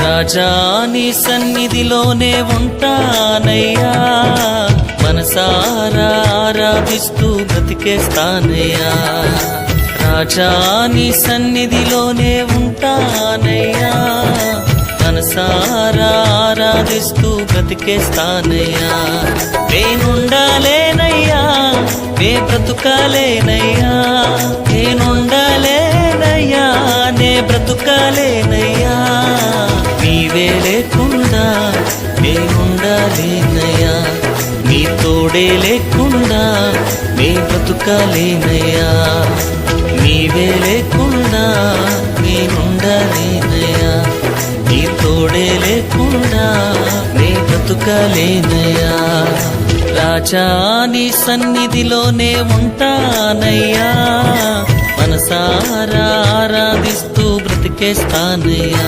రాజా నీ సన్నిధిలోనే ఉంటానయ్యా, మనసారా ఆరాధిస్తూ బ్రతికేస్తానయ్యా. రాజా నీ సన్నిధిలోనే ఉంటానయ్యా, మనసారా ఆరాధిస్తూ బ్రతికేస్తానయ్యా. నేనుండాలేనయ్యా, నే బ్రతుకాలేనయ్యా, నేనుండాలేనయ్యా, నే బ్రతుకాలేనయ్యా. నీవే లేకుండా నేనుండాలేనయ్యా, నీ తోడే లేకుండా నే బ్రతుకాలేనయ్యా. నీవే లేకుండా నేనుండాలేనయ్యా, నీ తోడే లేకుండా నే బ్రతుకాలేనయ్యా. రాజా నీ సన్నిధిలోనే ఉంటానయ్యా, మనసారా ఆరాధిస్తూ బ్రతికేస్తానయ్యా.